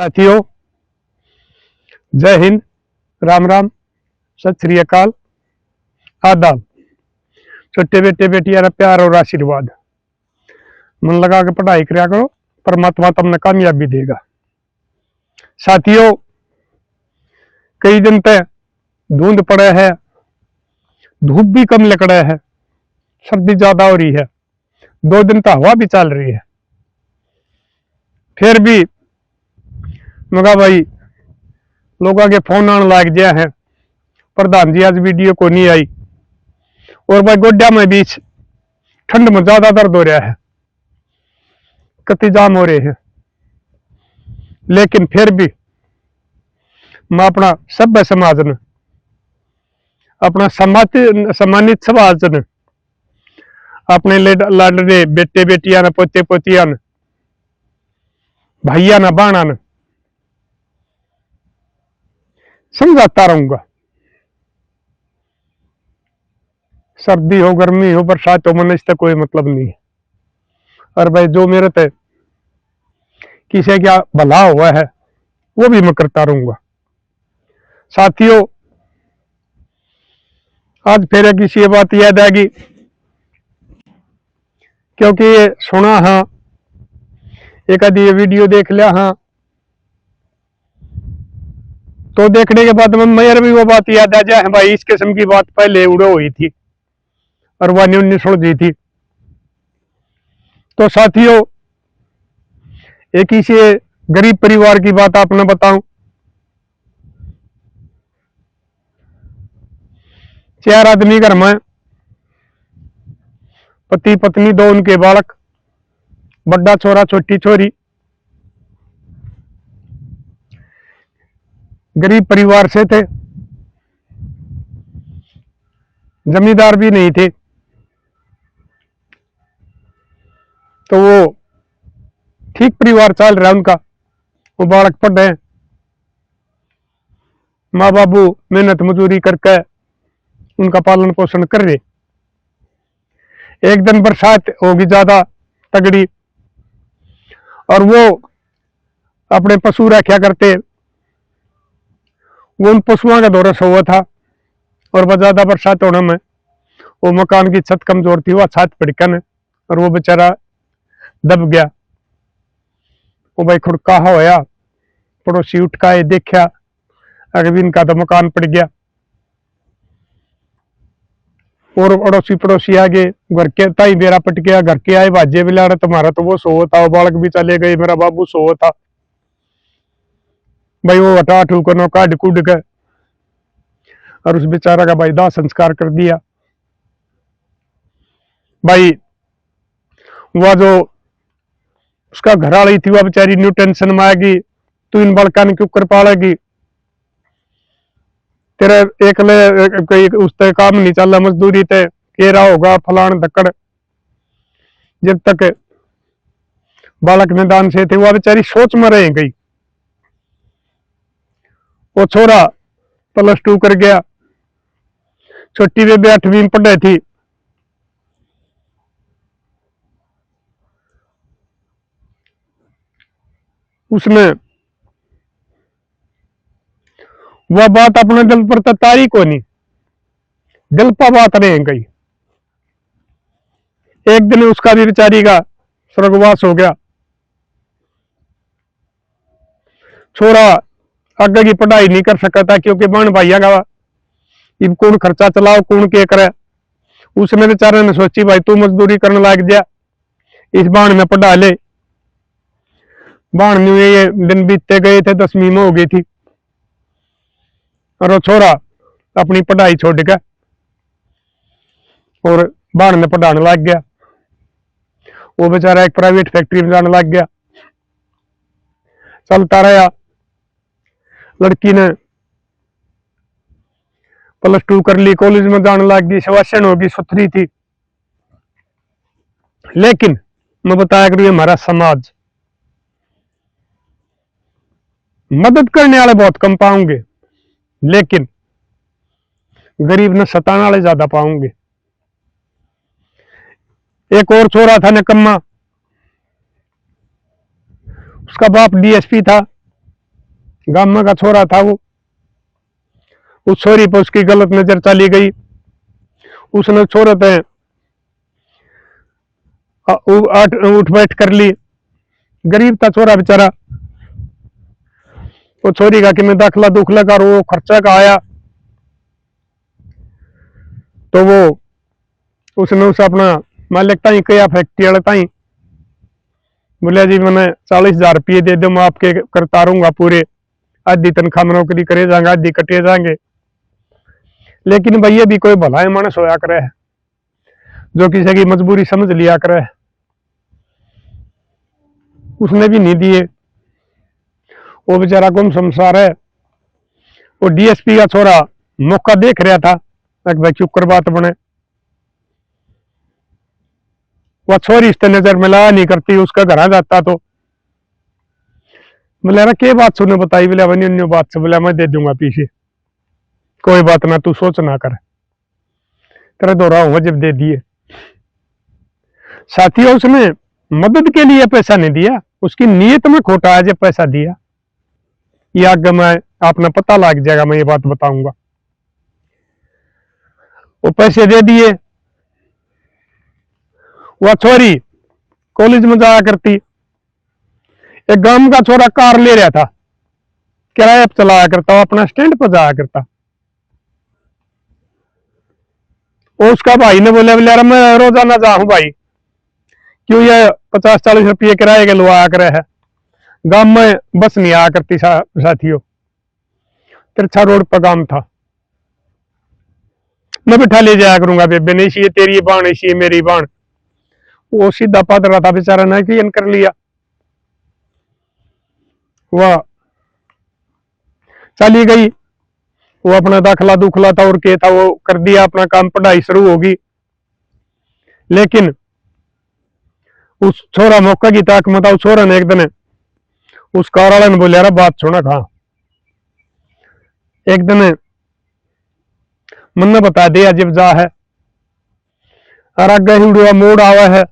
साथियों, जय हिंद, राम राम, सत श्री अकाल, आदाब। छोटे बेटे बेटियां प्यार और आशीर्वाद मन लगा के पढ़ाई करा करो, परमात्मा तुमने कामयाबी देगा। साथियों, कई दिन तक धुंध पड़े है, धूप भी कम लकड़े है, सर्दी ज्यादा हो रही है, 2 दिन तो हवा भी चल रही है। फिर भी मगा भाई लोगों के फोन आने लग गया है, प्रधान जी आज वीडियो को नहीं आई। और भाई गोड्या में बीच ठंड में ज्यादा दर्द हो रहा है, कति जाम हो रहे हैं। लेकिन फिर भी मैं अपना सभ्य समाज ने, अपना सम्मानित समाज ने, अपने लाडले बेटे बेटिया ने, पोते पोतिया ने, भैया ने, बाणा ने समझाता रहूंगा। सर्दी हो, गर्मी हो, बरसात हो, मन इससे कोई मतलब नहीं है। और भाई जो मेरे ते किसी का भला हुआ है वो भी मैं करता रहूंगा। साथियों, आज फिर किसी बात याद आएगी, क्योंकि ये सुना हाँ, एक आधी ये वीडियो देख लिया हाँ, तो देखने के बाद मेरे भी वो बात याद आ जाए भाई, इस किस्म की बात पहले उड़ो हुई थी और वह न्यून सुलझी थी। तो साथियों, एक ही से गरीब परिवार की बात आपने बताऊं। 4 आदमी घर में, पति पत्नी, 2 उनके बालक, बड़ा छोरा छोटी छोरी। गरीब परिवार से थे, जमींदार भी नहीं थे। तो वो ठीक परिवार चल रहा है उनका, वो बालक पढ़ रहे हैं, माँ बाबू मेहनत मजदूरी करके उनका पालन पोषण कर रहे। एक दिन बरसात होगी ज्यादा तगड़ी, और वो अपने पशु रखा करते, वो उन पशुओं का दौरा हुआ था। और वह ज्यादा बरसात होने में वो मकान की छत कमजोर थी, वह छत पड़कन और वो बेचारा दब गया। वो भाई खुड़का होया, पड़ोसी उठकाए, देखा अगर इनका तो मकान पड़ गया। और अड़ोसी पड़ोसी आगे घर के ताई बेरा पट गया, घर के आए बाजे भी लाड़ा, तुम्हारा तो वो सो था, वो बालक भी चले गए, मेरा बाबू सो था। भाई वो हटा ठूकनो काट कूट के और उस बेचारा का भाई दाह संस्कार कर दिया। भाई वह जो उसका घर वाली थी, वह बेचारी न्यू टेंशन में आएगी, तू इन बड़का ने क्यों कर पालेगी, तेरे एकले उस ते काम नहीं चल, मजदूरी ते केरा होगा फलान धक्कड़। जब तक बालक मैदान से थे, वह बेचारी सोच में रह गई। वो छोरा +2 कर गया, छोटी बेबे 8वीं में पढ़ी थी। उसने वह बात अपने दिल पर तारी को नहीं, दिल पर बात रह गई। एक दिन उसका भी बेचारी का स्वर्गवास हो गया। छोरा आगे की पढ़ाई नहीं कर सका था, क्योंकि बहन भाइया का इब कौन खर्चा चलाओ, कौन के करे। उसने बेचारे ने सोची भाई तू मजदूरी करने लग जा, इस बाण में पढ़ा ले। बाण में ये दिन बीतते गए थे, 10वीं में हो गई थी, और वो छोरा अपनी पढ़ाई छोड़ के और बाण में पढ़ाने लग गया। वो बेचारा एक प्राइवेट फैक्ट्री में जाने लग गया। चलता रहा, लड़की ने +2 कर ली, कॉलेज में जाने लग गई, शवासन होगी, सुथरी थी। लेकिन मैं बताया करूँ, हमारा समाज मदद करने वाले बहुत कम पाऊंगे, लेकिन गरीब ने सताने वाले ज्यादा पाऊंगे। एक और छोरा था निकम्मा, उसका बाप DSP था, गामा का छोरा था वो, उस छोरी पर उसकी गलत नजर चली गई। उसने छोरे पे उठ बैठ कर ली। गरीब था छोरा बेचारा, वो छोरी का कि मैं दाखला दुखला का वो खर्चा का आया, तो वो उसने उस अपना मालिक ताई कया फैक्ट्री वाले ताई बोलिया जी मैंने 40,000 रुपये दे दो, मैं आपके करता रहूंगा पूरे, आधी तनख्वाह में नौकरी करे जाएंगे, आधी कटे जाएंगे। लेकिन भैया भी कोई भला मानस होया करे है, जो किसी की मजबूरी समझ लिया करे है, उसने भी नहीं दिए। वो बेचारा गुम संसार है। वो डीएसपी का छोरा मौका देख रहा था भाई चुप कर बात बने, वह छोरी इससे नजर मिला नहीं करती, उसका घर आ जाता तो बोले ना के बात सुने बताई, बोला बनी अन्य बात से, बोला मैं दे दूंगा पीछे, कोई बात ना तू सोच ना कर, तेरा दोहरा हुआ जब दे दिए। साथियों उसने मदद के लिए पैसा नहीं दिया, उसकी नीयत में खोटा है जब पैसा दिया, ये आगे मैं अपना पता लग जाएगा, मैं ये बात बताऊंगा। वो पैसे दे दिए। वह छोरी कॉलेज में जाया करती, एक गांव का छोरा कार ले रहा था, किराया पर चलाया करता, वो अपना स्टैंड पर जाया करता। वो उसका भाई ने बोले बोले मैं रोजाना जाऊं भाई, क्यों ये 50-40 रुपये किराए के लुआ करे है, गांव में बस नहीं आया करती साथियों, तिरछा रोड पर गांव था, मैं बिठा ले जाया करूंगा बेबे ने, इसी तेरी बाण इसी मेरी बाण। वो सीधा पादरा था बेचारा, ना कि कर लिया, वह चली गई। वो अपना दाखला दुखला था और के था वो कर दिया अपना काम, पढ़ाई शुरू होगी। लेकिन उस छोरा मौका की ताक में था, उस छोरा ने एक दिन उस कार वाले ने बोलिया बात सुना कहा, एक दिन मन बता दिया जब जा है और आगे उड़ा मोड़ आवा है,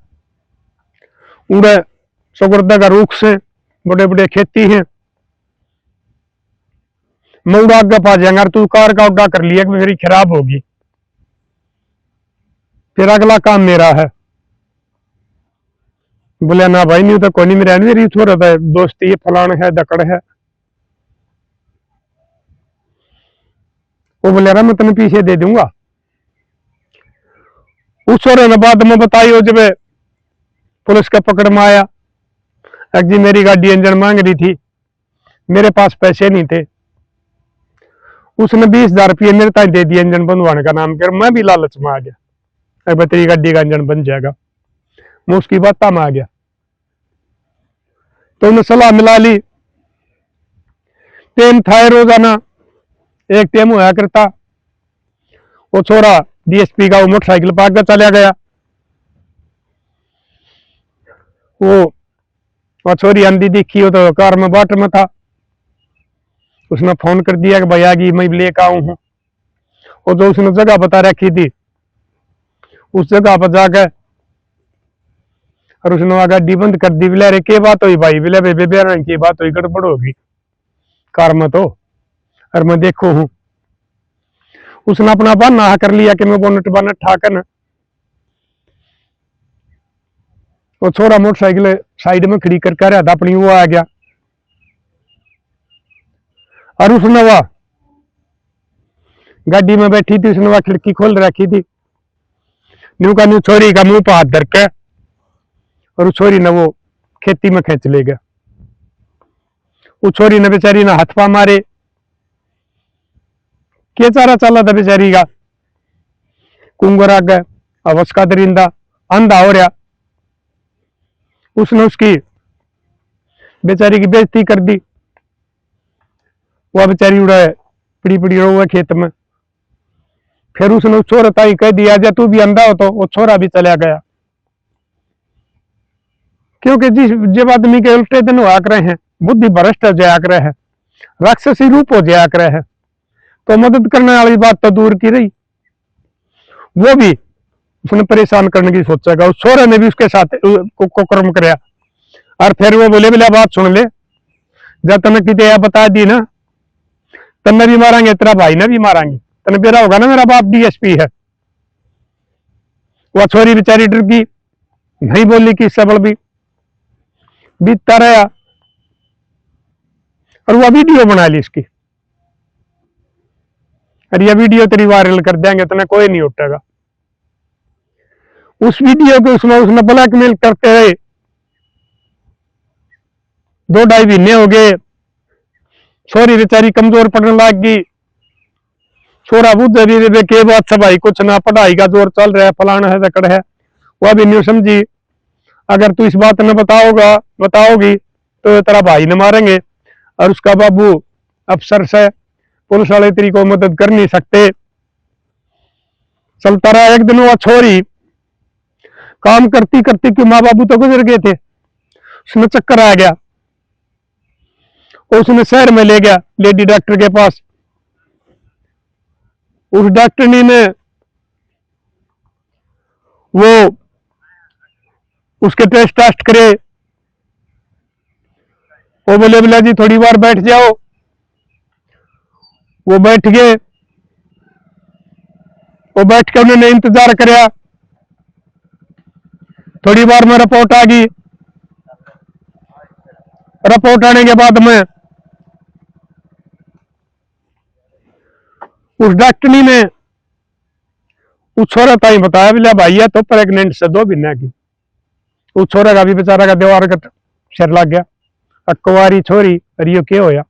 उड़े सगुर्दा का रूख से बड़े बड़े खेती हैं, मैं उड़ा आगे पा जाएंगा, तू कार का उड़ा कर लिया कि मेरी खराब होगी, फिर अगला काम मेरा है। बोले ना भाई नहीं तो कोई नहीं, मेरा मेरी छोरा था दोस्ती ये फलान है दकड़ है। वो बोले रहा मैं तेने पीछे दे दूंगा। उस छोरे ने बाद में बताई, हो जब पुलिस के पकड़ में आया, जी मेरी गाड़ी इंजन मांग रही थी, मेरे पास पैसे नहीं थे, उसने 20,000 रुपये मेरे ताई दे दिए इंजन बंधवाने का नाम कर, मैं भी लालच में आ गया, अब तेरी गाड़ी का इंजन बन जाएगा, मैं उसकी बात में आ गया। तो उन्हें सलाह मिला ली, टेम था रोजाना एक टेम होया करता। वो छोरा डीएसपी का वो मोटरसाइकिल पर आगे चला गया, वो छोरी आंधी दिखी, वो तो कार में बाट में था, उसने फोन कर दिया कि भाई आगी मैं लेकर आऊं हूं। और जो उसने जगह बता रखी थी उस जगह पर जाकर और उसने गाड़ी बंद कर दी। बिला रे के बात हुई भाई, बिला बेबे की बात हुई, गड़बड़ होगी कार में तो, और मैं देखो हूं। उसने अपना बहाना कर लिया कि मैं बोनट बानट ठाकर, वो छोरा मोटरसाइकिल साइड में खड़ी कर रहा था अपनी, वो आ गया और उसने वह गाड़ी में बैठी थी, उसने वह खिड़की खोल रखी थी, न्यू का न्यू छोरी का मुंह पर हाथ धर के और उस छोरी ने वो खेती में खींच ले गया। उस छोरी ने बेचारी ने हाथ पा मारे, के चारा चला था बेचारी का, कुंगर आ गए, अवस का दरिंदा अंधा हो रहा, उसने उसकी बेचारी की बेइज्जती कर दी। वह बेचारी उड़ा पड़ी पड़ी रो खेत में। फिर उसने उस छोरा ताई कह दिया जा तू भी अंधा हो, तो वो छोरा भी चला गया, क्योंकि जिस जब आदमी के उल्टे दिन हुआ करे हैं, बुद्धि भ्रष्ट हो जाया करे है, राक्षसी रूप हो जाया करे है, तो मदद करने वाली बात तो दूर की रही, वो भी उसने परेशान करने की सोचेगा। उस छोरे ने भी उसके साथ को कर्म कराया। और फिर वो बोले बोले बात सुन ले, जब तने किते बता दी ना, तन्ने भी मारेंगे, तेरा भाई ने भी मारेंगे। तने बेरा होगा ना मेरा बाप डीएसपी है। वह छोरी बेचारी डर गई, नहीं बोली कि सबल भी बीतता रहा, और वह वीडियो बना ली इसकी। और यह वीडियो तेरी वायरल कर देंगे, तने कोई नहीं उठेगा। उस वीडियो के उसमें उसने ब्लैकमेल करते रहे, 2-2.5 महीने हो गए। छोरी बेचारी कमजोर पड़ने लग गई। छोरा बुझे भी के बात से भाई कुछ ना, पढ़ाई का जोर चल रहा है, फलाना है दकड़ है। वह भी नहीं समझी, अगर तू इस बात ने बताओगी तो तेरा भाई ने मारेंगे, और उसका बाबू अफसर से, पुलिस वाले तेरी को मदद कर नहीं सकते। चलता रहा। एक दिन वह छोरी काम करती करती कि माँ बाबू तो गुजर गए थे, उसमें चक्कर आ गया, उसने शहर में ले गया लेडी डॉक्टर के पास। उस डॉक्टरनी ने वो उसके टेस्ट करे। वो बोले बिला जी थोड़ी बार बैठ जाओ। वो बैठ गए। वो बैठ के उन्होंने इंतजार कराया। थोड़ी बार में रिपोर्ट आ गई। रिपोर्ट आने के बाद में उस डॉक्टरनी ने उस छोरा ताई बताया बिला भाई है तो प्रेग्नेंट से 2 महीने की। उस छोरा का भी बेचारा का दीवार का सिर लग गया, कुंवारी छोरी, अरियो क्या होया।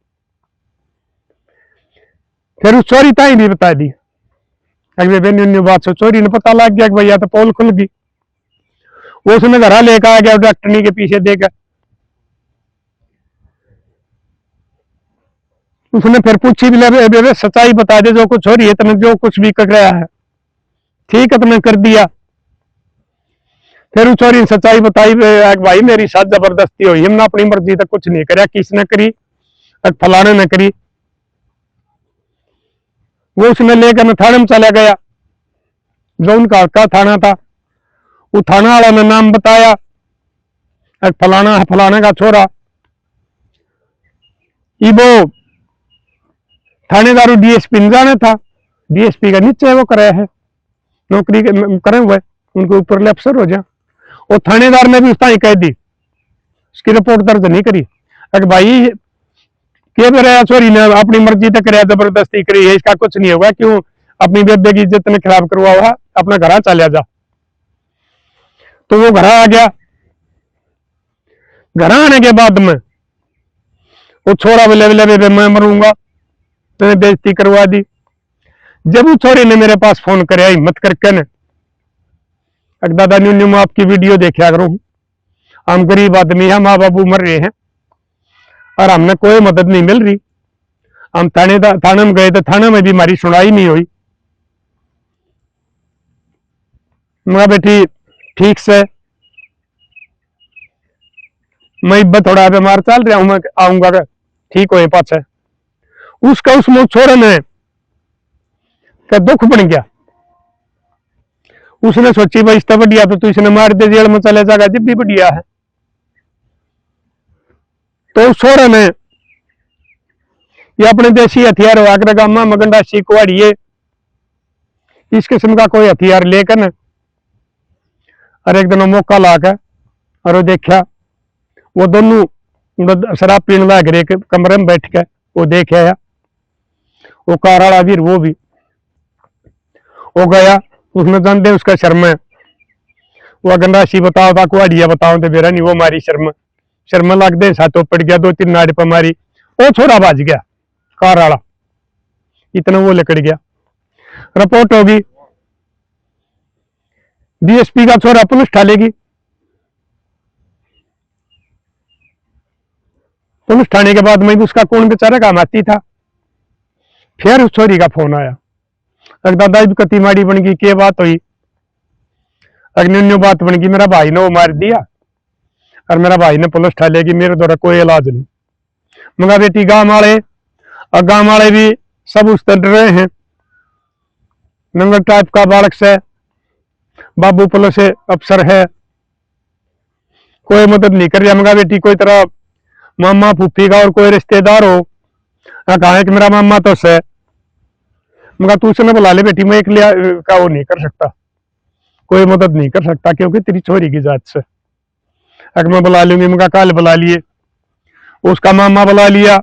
फिर उस छोरी ताई भी बता दी, अगले बात से चोरी ने पता लग गया कि भैया तो पोल खुल गई। वो उसने घर लेकर आ गया डॉक्टरनी के पीछे देकर। उसने फिर पूछी भी सच्चाई बता दे, जो कुछ हो रही है तुमने जो कुछ भी कर रहा है। ठीक है तुमने कर दिया। फिर उस चोरी ने सच्चाई बताई, भाई मेरी साथ जबरदस्ती हुई, हमने अपनी मर्जी तक कुछ नहीं कराया, किसने करी, फलाने ने करी। वो उसने लेकर थाने में चला गया, जो उनका हल्का थाना था। वो थाना वाला ने नाम बताया, फलाना है, फलाने का छोरा। वो थानेदार डीएसपी ने जाना था, डीएसपी का नीचे वो करे है, नौकरी करे हुए, उनके ऊपर अफसर हो जाए। और थानेदार ने भी उसका कह दी, उसकी रिपोर्ट दर्ज नहीं करी। अगर भाई के मेरे छोरी ने अपनी मर्जी तक कराया, जबरदस्ती करी है, इसका कुछ नहीं होगा, क्यों अपनी बेबे की इज्जत ने खराब करवा हुआ, अपना घर चला जा। तो वो घर आ गया। घर आने के बाद में वो छोरा बोले बेबे मैं मरूंगा, मैंने बेइज्जती करवा दी। जब वो छोरी ने मेरे पास फोन करे हिम्मत करके ने, दादा न्यू मैं आपकी वीडियो देखा करूं, हम गरीब आदमी है, माँ बाबू मर रहे हैं और हमने कोई मदद नहीं मिल रही। हम थाने में गए तो थाने में भी हमारी सुनाई नहीं हुई। मैं बेटी ठीक से मैं थोड़ा बीमार चल रहा हूं, मैं आऊंगा ठीक हो पास है। उसका उसमें छोरे ने का दुख बन गया। उसने सोची भाई इससे बढ़िया तो तू इसने मार दे, जेल में चले जाएगा, जब भी बढ़िया है। तो उस छोरे ने ये अपने देसी हथियार वाकर गामा मगंडासी कुआड़िए इस किस्म का कोई हथियार लेकर और एक दिन मौका लाकर और वो देखा, वो दोनों शराब पीने लग एक कमरे में बैठ के वो देख आया। वो कार वाला भी वो भी वो गया, उसने जान दे उसका शर्म है। वो गंडासी बताओ था कुआड़िया बताओ तो बेरा नहीं, वो मारी शर्म लग दे, साथों पड़ गया, 2-3 नाड़ी पर मारी। वो छोरा भाज गया कार वाला, इतना वो लकड़ गया। रिपोर्ट होगी, डीएसपी का छोरा पुलिस ठालेगी। पुलिस थाने के बाद में उसका कौन बेचारा का माती था। फिर उस छोरी का फोन आया, दादा कति माड़ी बन गई, क्या बात हुई। अग्निन्यू बात बन गई, मेरा भाई ने वो मार दिया और मेरा भाई ने पुलिस ठालेगी, मेरे द्वारा कोई इलाज नहीं। मगर बेटी गांव वाले और गांव वाले भी सब उस तरह डर रहे हैं, नंगर टाइप का बालक से, बाबू पुलिस अफसर है, कोई मदद नहीं कर रहा। मगर बेटी कोई तरह मामा फूफी का और कोई रिश्तेदार हो, कहा है कि मेरा मामा तो से, मगर तू उसने बुला ले बेटी, मैं एक लिया का वो नहीं कर सकता, कोई मदद नहीं कर सकता, क्योंकि तेरी छोरी की जात से। अगर मैं बुला लूंगी, मगर कल बुला लिए, उसका मामा बुला लिया,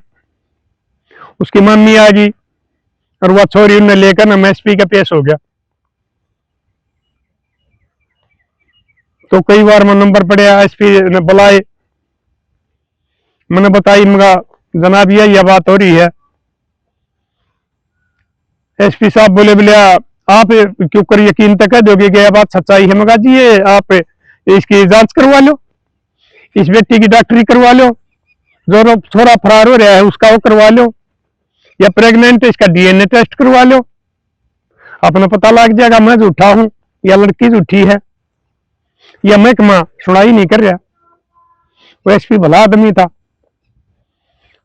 उसकी मम्मी आ गई, और वह छोरी उन्हें लेकर ना एसपी के पेश हो गया। तो कई बार मैं नंबर पड़े, एसपी ने बुलाए, मैंने बताई, मगा जनाब यह बात हो रही है। एसपी साहब बोले, बोले आप क्यों कर यकीन तक कह दोगे कि यह बात सच्चाई है? मगा जी ये आप इसकी जांच करवा लो, इस बेटी की डॉक्टरी करवा लो, जो छोरा फरार हो रहा है उसका वो करवा लो, या प्रेग्नेंट है इसका डीएनए टेस्ट करवा लो, अपना पता लग जाएगा मैं झूठा हूं या लड़की झूठी है, या महकमा सुनाई नहीं कर रहा। वो एसपी भला आदमी था,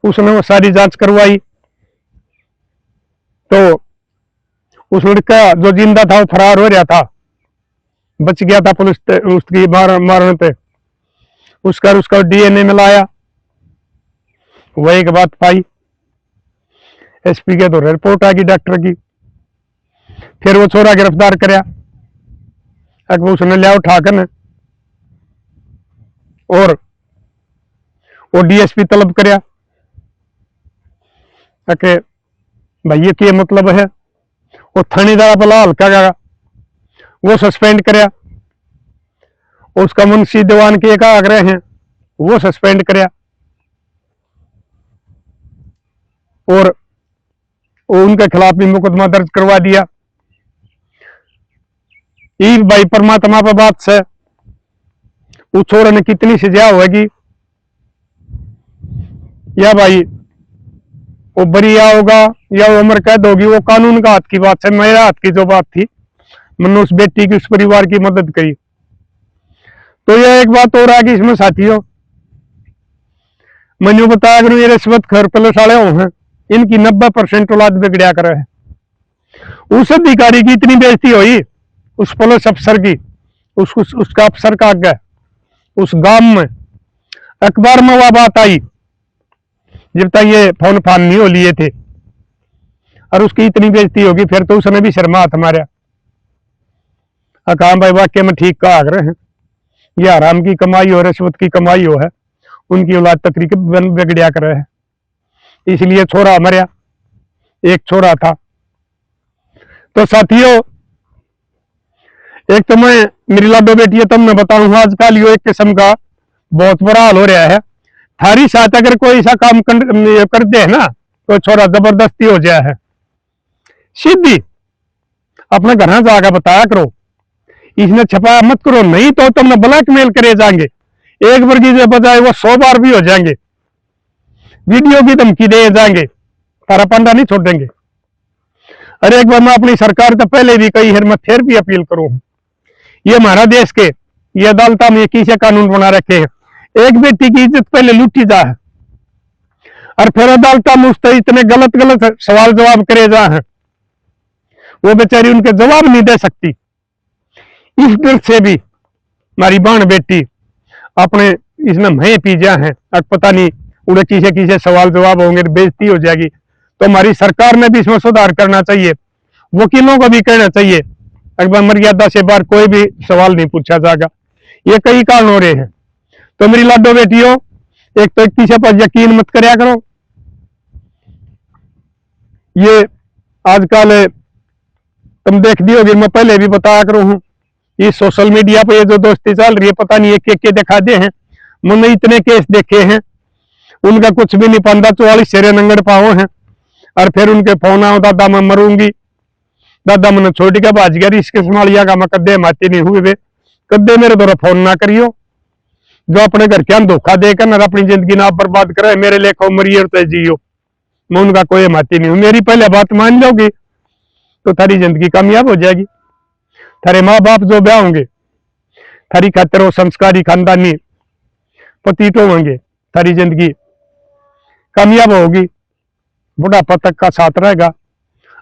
उसने वो सारी जांच करवाई। तो उस लड़का जो जिंदा था वो फरार हो रहा था, बच गया था पुलिस उसकी मारने पे, उसका डीएनए मिलाया, वह एक बात पाई। एसपी के तो रिपोर्ट आ गई डॉक्टर की, फिर वो छोरा गिरफ्तार कराया, अगर उसने लिया उठाकर न, और वो डीएसपी तलब कराया कि भाई ये क्या मतलब है। वो थानेदार भला हल्का का वो सस्पेंड कराया, उसका मुंशी दीवान के एक आग्रह हैं वो सस्पेंड कराया, और उनके खिलाफ भी मुकदमा दर्ज करवा दिया। ये भाई परमात्मा पर बात से उस छोरे ने कितनी सजा होगी, या भाई वो बरिया होगा या वो उम्र कैद होगी, वो कानून का हाथ की बात है। मेरे हाथ की जो बात थी, मैंने उस बेटी की, उस परिवार की मदद करी। तो यह एक बात और आगे इसमें साथियों, मैंने बताया अगर ये रिश्वत खर पुलिस वाले हैं, इनकी 90% औलाद बिगड़िया करे है। उस अधिकारी की इतनी बेइज्जती हुई, उस पुलिस अफसर की, उसका अफसर का आगे उस गांव में अखबार में वह बात आई, जब तक ये फोन फान नहीं हो लिए थे, और उसकी इतनी बेइज्जती होगी, फिर तो उसने भी शर्मा हाथ मारा। कहा भाई वाक्य में ठीक कहा रहे हैं, यह हराम की कमाई हो, रिश्वत की कमाई हो है, उनकी औलाद तकरीबन बिगड़िया कर रहे हैं, इसलिए छोरा मरिया, एक छोरा था। तो साथियों, एक तो मैं मेरी लाडो बेटी है, तुमने बताऊं आजकल यो एक किस्म का बहुत बुरा हाल हो रहा है। थारी साथ अगर कोई ऐसा काम करते है ना, तो छोरा जबरदस्ती हो जाए है, सीधी अपने घर जाकर बताया करो, इसने छपाया मत करो, नहीं तो तुमने ब्लैकमेल करे जाएंगे, एक बार की बजाय वो 100 बार भी हो जाएंगे, वीडियो की धमकी दे जाएंगे, तारा पंडा नहीं छोड़ेंगे। अरे एक बार मैं अपनी सरकार तो पहले भी कही है, मैं फिर भी अपील करूं, ये हमारा देश के ये अदालत में किसे कानून बना रखे हैं, एक बेटी की इज्जत पहले लूटी जा है, और फिर अदालत में उससे इतने गलत गलत सवाल जवाब करे जा है, वो बेचारी उनके जवाब नहीं दे सकती। इस डर से भी हमारी बहन बेटी अपने इसमें मैं पी जा है, अब पता नहीं उन्हें किसे किसे सवाल जवाब होंगे, बेइज्जती हो जाएगी। तो हमारी सरकार ने भी इसमें सुधार करना चाहिए, वकीलों को भी कहना चाहिए, अकबर मर्यादा से बाहर कोई भी सवाल नहीं पूछा जाएगा। ये कई कारण हो रहे हैं। तो मेरी लाडो बेटियों, एक तो किसी पर यकीन मत करया करो, ये आजकल तुम देख दी होगी, मैं पहले भी बताया करूं हूं, ये सोशल मीडिया पे ये जो दोस्ती चल रही है, पता नहीं एक एक दिखा दे हैं, मैंने इतने केस देखे हैं, उनका कुछ भी नहीं पाता, 44 शेरे नंगड़ पाओ हैं, और फिर उनके फोन आओ, दादा मैं मरूंगी, दादा मैंने छोड़ के भाज गया, इसके संभालिया का मैं कदे माती नहीं हुए वे, कदे मेरे द्वारा फोन ना करियो, जो अपने घर के धोखा देकर ना अपनी जिंदगी ना बर्बाद करे, मेरे लेखा मरिए तो जियो, मैं उनका कोई माती नहीं हूं। मेरी पहले बात मान लोगी तो थारी जिंदगी कामयाब हो जाएगी, थारे माँ बाप जो ब्याह होंगे, थारी खातिर वो संस्कारी खानदानी पतित होंगे, थारी जिंदगी कामयाब होगी, बुढ़ापा तक का साथ रहेगा।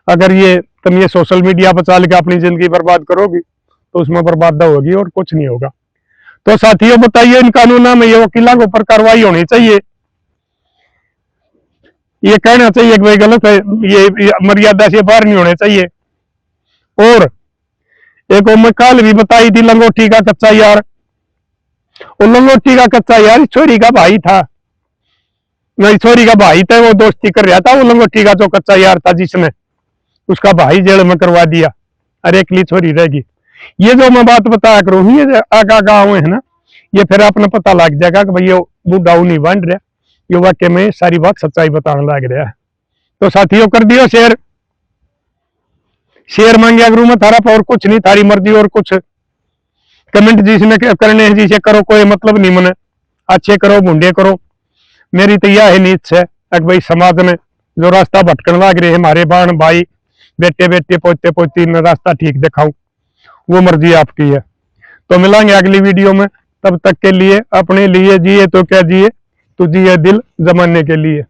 अगर ये तुम ये सोशल मीडिया पर चल के अपनी जिंदगी बर्बाद करोगी तो उसमें बर्बाद होगी और कुछ नहीं होगा। तो साथियों बताइए, इन कानूनों में ये वकीलों के ऊपर कार्रवाई होनी चाहिए, ये कहना चाहिए कि भाई गलत है, ये मर्यादा से बाहर नहीं होने चाहिए। और एक मैं कल भी बताई थी लंगोटी का कच्चा यार, वो लंगोटी का कच्चा यार छोरी का भाई था, नहीं छोरी का भाई था, वो दोस्ती कर रहा था, वो लंगोटी का जो कच्चा यार था जिसने उसका भाई जेल में करवा दिया, और एकली छोरी रहेगी। ये जो मैं बात बताया करूँ, ये आगा गाँव है ना, ये फिर अपना पता लग जाएगा कि भाई ये बूढ़ाऊ नहीं बन रहा, ये वाक्य में सारी बात सच्चाई बताने लग रहा है। तो साथियों कर दियो शेयर, शेयर मांगे करूं मैं थारा पर, और कुछ नहीं, थारी मर्जी। और कुछ कमेंट जिसने करने हैं जिसे करो, कोई मतलब नहीं मने, अच्छे करो बूढ़े करो। मेरी तो यह है नीच है कि भाई समाज में जो रास्ता भटकने लग रहे हैं हमारे बहन भाई बेटे बेटे पोते पोती ने रास्ता ठीक दिखाऊं, वो मर्जी आपकी है। तो मिलेंगे अगली वीडियो में, तब तक के लिए अपने लिए जिए तो क्या जिए, तो जिए दिल जमाने के लिए।